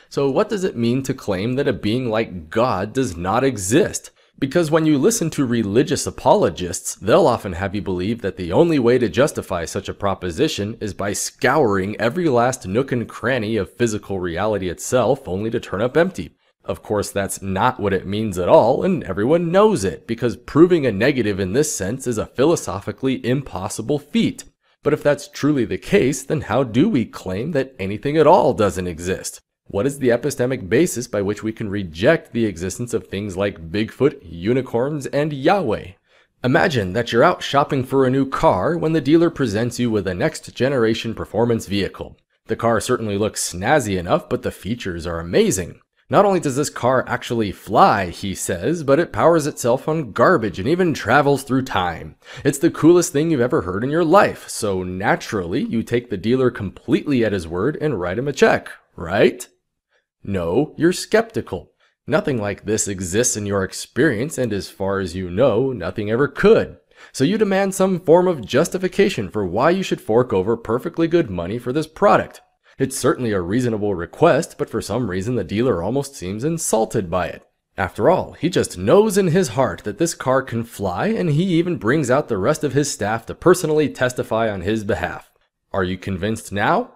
So what does it mean to claim that a being like God does not exist? Because when you listen to religious apologists, they'll often have you believe that the only way to justify such a proposition is by scouring every last nook and cranny of physical reality itself, only to turn up empty. Of course, that's not what it means at all, and everyone knows it, because proving a negative in this sense is a philosophically impossible feat. But if that's truly the case, then how do we claim that anything at all doesn't exist? What is the epistemic basis by which we can reject the existence of things like Bigfoot, unicorns, and Yahweh? Imagine that you're out shopping for a new car when the dealer presents you with a next-generation performance vehicle. The car certainly looks snazzy enough, but the features are amazing. Not only does this car actually fly, he says, but it powers itself on garbage and even travels through time. It's the coolest thing you've ever heard in your life, so naturally you take the dealer completely at his word and write him a check, right? No, you're skeptical. Nothing like this exists in your experience, and as far as you know, nothing ever could. So you demand some form of justification for why you should fork over perfectly good money for this product. It's certainly a reasonable request, but for some reason the dealer almost seems insulted by it. After all, he just knows in his heart that this car can fly, and he even brings out the rest of his staff to personally testify on his behalf. Are you convinced now?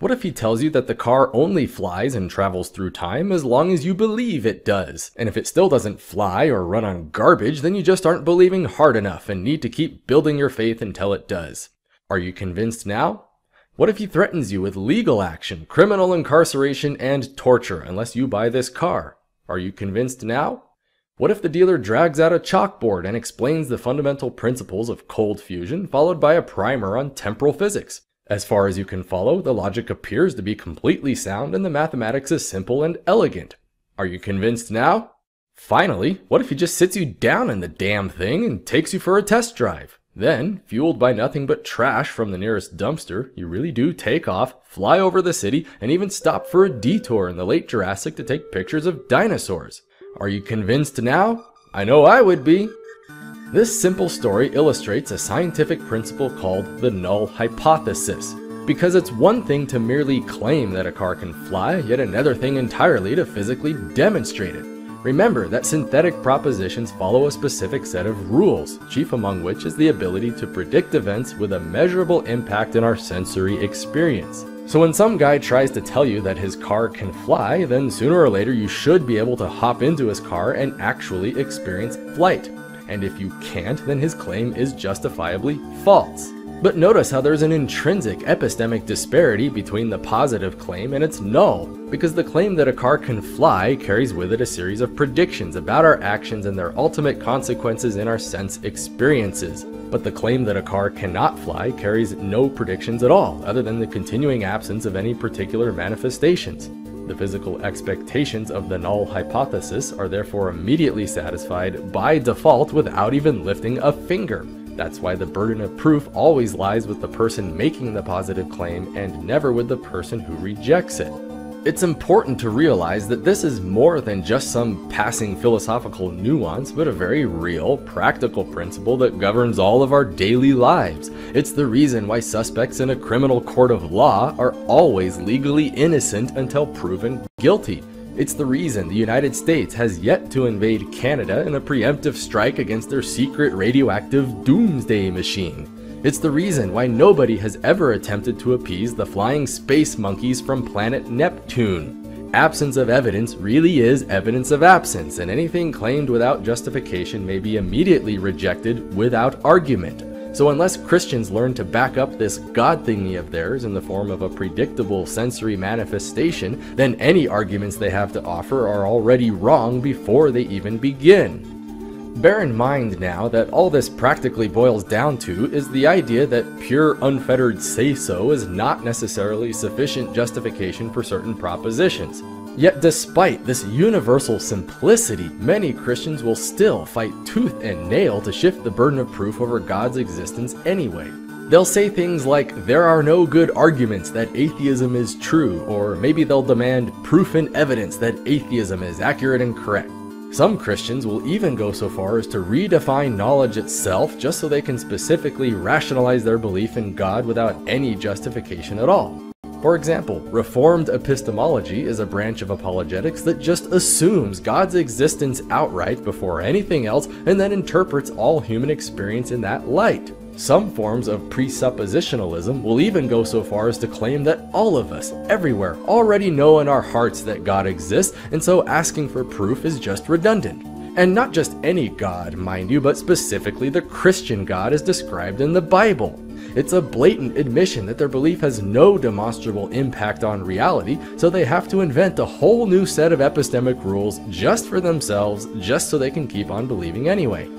What if he tells you that the car only flies and travels through time as long as you believe it does? And if it still doesn't fly or run on garbage, then you just aren't believing hard enough and need to keep building your faith until it does. Are you convinced now? What if he threatens you with legal action, criminal incarceration, and torture unless you buy this car? Are you convinced now? What if the dealer drags out a chalkboard and explains the fundamental principles of cold fusion, followed by a primer on temporal physics? As far as you can follow, the logic appears to be completely sound and the mathematics is simple and elegant. Are you convinced now? Finally, what if he just sits you down in the damn thing and takes you for a test drive? Then, fueled by nothing but trash from the nearest dumpster, you really do take off, fly over the city, and even stop for a detour in the late Jurassic to take pictures of dinosaurs. Are you convinced now? I know I would be. This simple story illustrates a scientific principle called the null hypothesis. Because it's one thing to merely claim that a car can fly, yet another thing entirely to physically demonstrate it. Remember that synthetic propositions follow a specific set of rules, chief among which is the ability to predict events with a measurable impact in our sensory experience. So when some guy tries to tell you that his car can fly, then sooner or later you should be able to hop into his car and actually experience flight. And if you can't, then his claim is justifiably false. But notice how there's an intrinsic epistemic disparity between the positive claim and its null, because the claim that a car can fly carries with it a series of predictions about our actions and their ultimate consequences in our sense experiences. But the claim that a car cannot fly carries no predictions at all, other than the continuing absence of any particular manifestations. The physical expectations of the null hypothesis are therefore immediately satisfied by default without even lifting a finger. That's why the burden of proof always lies with the person making the positive claim and never with the person who rejects it. It's important to realize that this is more than just some passing philosophical nuance, but a very real, practical principle that governs all of our daily lives. It's the reason why suspects in a criminal court of law are always legally innocent until proven guilty. It's the reason the United States has yet to invade Canada in a preemptive strike against their secret radioactive doomsday machine. It's the reason why nobody has ever attempted to appease the flying space monkeys from planet Neptune. Absence of evidence really is evidence of absence, and anything claimed without justification may be immediately rejected without argument. So unless Christians learn to back up this God thingy of theirs in the form of a predictable sensory manifestation, then any arguments they have to offer are already wrong before they even begin. Bear in mind now that all this practically boils down to is the idea that pure unfettered say-so is not necessarily sufficient justification for certain propositions. Yet despite this universal simplicity, many Christians will still fight tooth and nail to shift the burden of proof over God's existence anyway. They'll say things like, there are no good arguments that atheism is true, or maybe they'll demand proof and evidence that atheism is accurate and correct. Some Christians will even go so far as to redefine knowledge itself just so they can specifically rationalize their belief in God without any justification at all. For example, Reformed epistemology is a branch of apologetics that just assumes God's existence outright before anything else and then interprets all human experience in that light. Some forms of presuppositionalism will even go so far as to claim that all of us, everywhere, already know in our hearts that God exists, and so asking for proof is just redundant. And not just any God, mind you, but specifically the Christian God as described in the Bible. It's a blatant admission that their belief has no demonstrable impact on reality, so they have to invent a whole new set of epistemic rules just for themselves, just so they can keep on believing anyway.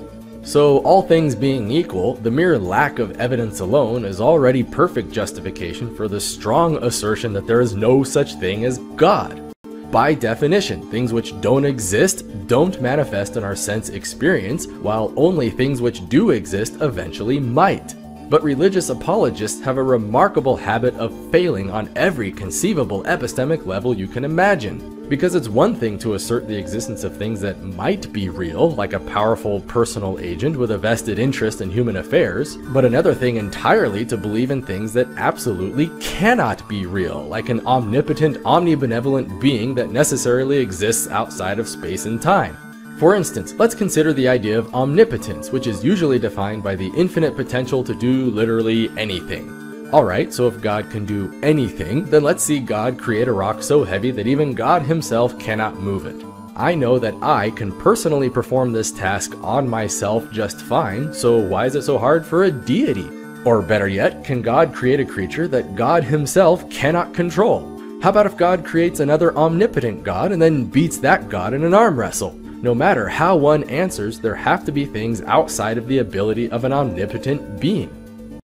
So, all things being equal, the mere lack of evidence alone is already perfect justification for the strong assertion that there is no such thing as God. By definition, things which don't exist don't manifest in our sense experience, while only things which do exist eventually might. But religious apologists have a remarkable habit of failing on every conceivable epistemic level you can imagine. Because it's one thing to assert the existence of things that might be real, like a powerful personal agent with a vested interest in human affairs, but another thing entirely to believe in things that absolutely cannot be real, like an omnipotent, omnibenevolent being that necessarily exists outside of space and time. For instance, let's consider the idea of omnipotence, which is usually defined by the infinite potential to do literally anything. Alright, so if God can do anything, then let's see God create a rock so heavy that even God himself cannot move it. I know that I can personally perform this task on myself just fine, so why is it so hard for a deity? Or better yet, can God create a creature that God himself cannot control? How about if God creates another omnipotent God and then beats that God in an arm wrestle? No matter how one answers, there have to be things outside of the ability of an omnipotent being.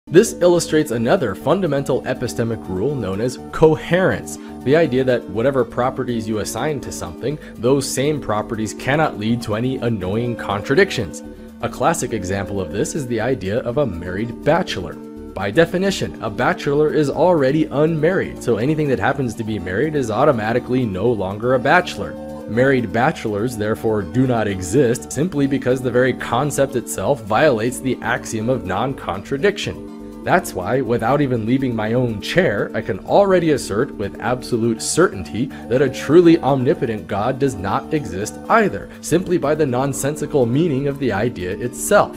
This illustrates another fundamental epistemic rule known as coherence, the idea that whatever properties you assign to something, those same properties cannot lead to any annoying contradictions. A classic example of this is the idea of a married bachelor. By definition, a bachelor is already unmarried, so anything that happens to be married is automatically no longer a bachelor. Married bachelors therefore do not exist simply because the very concept itself violates the axiom of non-contradiction. That's why, without even leaving my own chair, I can already assert with absolute certainty that a truly omnipotent God does not exist either, simply by the nonsensical meaning of the idea itself.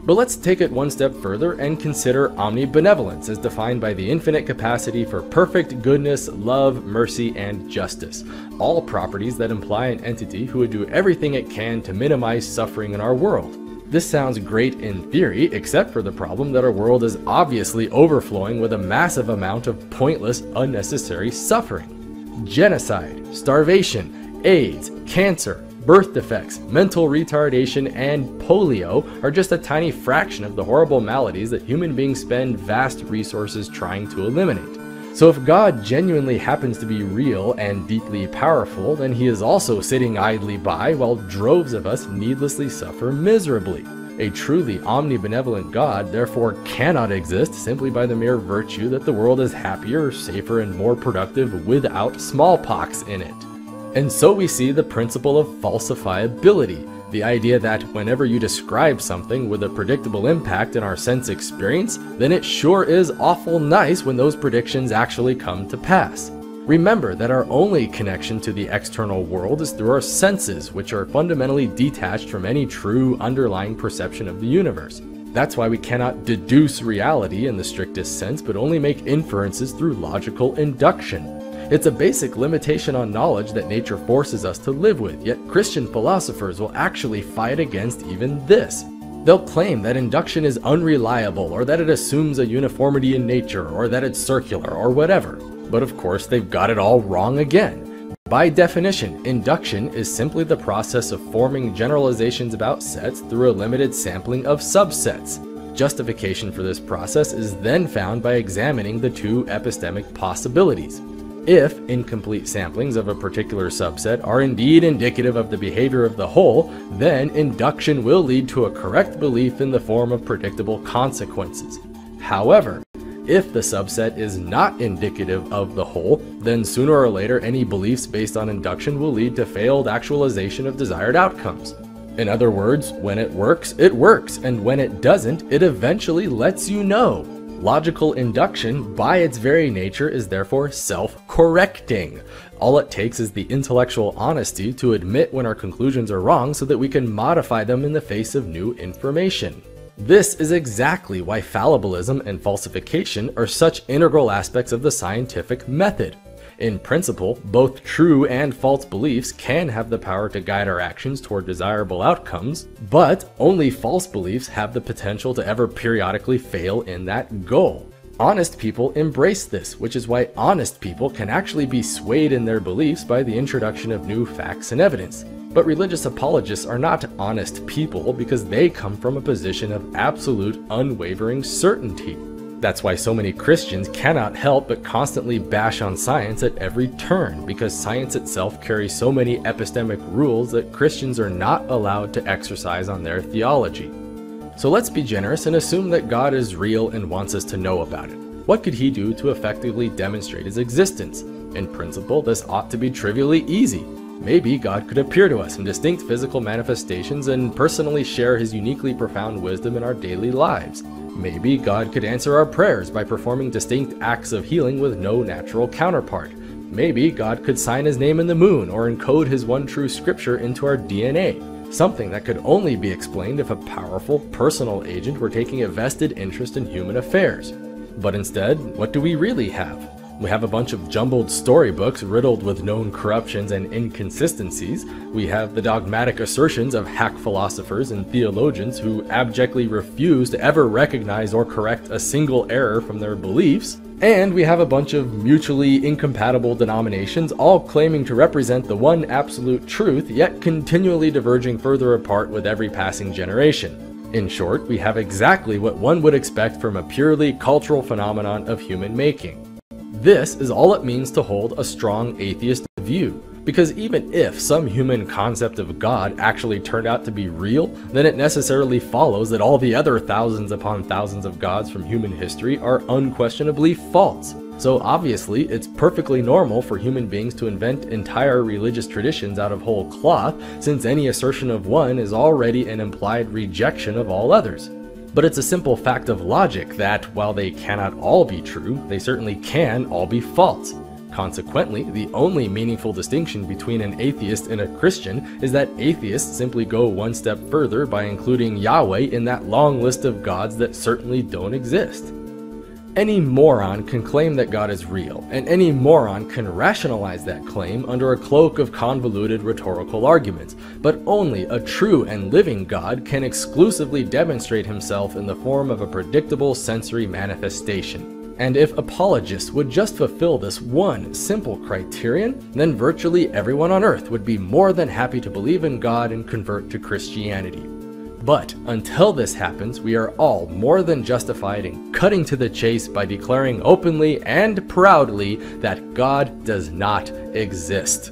But let's take it one step further and consider omnibenevolence as defined by the infinite capacity for perfect goodness, love, mercy, and justice, all properties that imply an entity who would do everything it can to minimize suffering in our world. This sounds great in theory, except for the problem that our world is obviously overflowing with a massive amount of pointless, unnecessary suffering. Genocide, starvation, AIDS, cancer, birth defects, mental retardation, and polio are just a tiny fraction of the horrible maladies that human beings spend vast resources trying to eliminate. So if God genuinely happens to be real and deeply powerful, then he is also sitting idly by while droves of us needlessly suffer miserably. A truly omnibenevolent God therefore cannot exist simply by the mere virtue that the world is happier, safer, and more productive without smallpox in it. And so we see the principle of falsifiability, the idea that whenever you describe something with a predictable impact in our sense experience, then it sure is awful nice when those predictions actually come to pass. Remember that our only connection to the external world is through our senses, which are fundamentally detached from any true underlying perception of the universe. That's why we cannot deduce reality in the strictest sense, but only make inferences through logical induction. It's a basic limitation on knowledge that nature forces us to live with, yet Christian philosophers will actually fight against even this. They'll claim that induction is unreliable, or that it assumes a uniformity in nature, or that it's circular, or whatever. But of course, they've got it all wrong again. By definition, induction is simply the process of forming generalizations about sets through a limited sampling of subsets. Justification for this process is then found by examining the two epistemic possibilities. If incomplete samplings of a particular subset are indeed indicative of the behavior of the whole, then induction will lead to a correct belief in the form of predictable consequences. However, if the subset is not indicative of the whole, then sooner or later any beliefs based on induction will lead to failed actualization of desired outcomes. In other words, when it works, and when it doesn't, it eventually lets you know. Logical induction, by its very nature, is therefore self-correcting. All it takes is the intellectual honesty to admit when our conclusions are wrong so that we can modify them in the face of new information. This is exactly why fallibilism and falsification are such integral aspects of the scientific method. In principle, both true and false beliefs can have the power to guide our actions toward desirable outcomes, but only false beliefs have the potential to ever periodically fail in that goal. Honest people embrace this, which is why honest people can actually be swayed in their beliefs by the introduction of new facts and evidence. But religious apologists are not honest people because they come from a position of absolute, unwavering certainty. That's why so many Christians cannot help but constantly bash on science at every turn, because science itself carries so many epistemic rules that Christians are not allowed to exercise on their theology. So let's be generous and assume that God is real and wants us to know about it. What could he do to effectively demonstrate his existence? In principle, this ought to be trivially easy. Maybe God could appear to us in distinct physical manifestations and personally share his uniquely profound wisdom in our daily lives. Maybe God could answer our prayers by performing distinct acts of healing with no natural counterpart. Maybe God could sign his name in the moon or encode his one true scripture into our DNA. Something that could only be explained if a powerful, personal agent were taking a vested interest in human affairs. But instead, what do we really have? We have a bunch of jumbled storybooks riddled with known corruptions and inconsistencies. We have the dogmatic assertions of hack philosophers and theologians who abjectly refuse to ever recognize or correct a single error from their beliefs. And we have a bunch of mutually incompatible denominations, all claiming to represent the one absolute truth, yet continually diverging further apart with every passing generation. In short, we have exactly what one would expect from a purely cultural phenomenon of human making. This is all it means to hold a strong atheist view, because even if some human concept of God actually turned out to be real, then it necessarily follows that all the other thousands upon thousands of gods from human history are unquestionably false. So obviously, it's perfectly normal for human beings to invent entire religious traditions out of whole cloth, since any assertion of one is already an implied rejection of all others. But it's a simple fact of logic that, while they cannot all be true, they certainly can all be false. Consequently, the only meaningful distinction between an atheist and a Christian is that atheists simply go one step further by including Yahweh in that long list of gods that certainly don't exist. Any moron can claim that God is real, and any moron can rationalize that claim under a cloak of convoluted rhetorical arguments, but only a true and living God can exclusively demonstrate himself in the form of a predictable sensory manifestation. And if apologists would just fulfill this one simple criterion, then virtually everyone on earth would be more than happy to believe in God and convert to Christianity. But until this happens, we are all more than justified in cutting to the chase by declaring openly and proudly that God does not exist.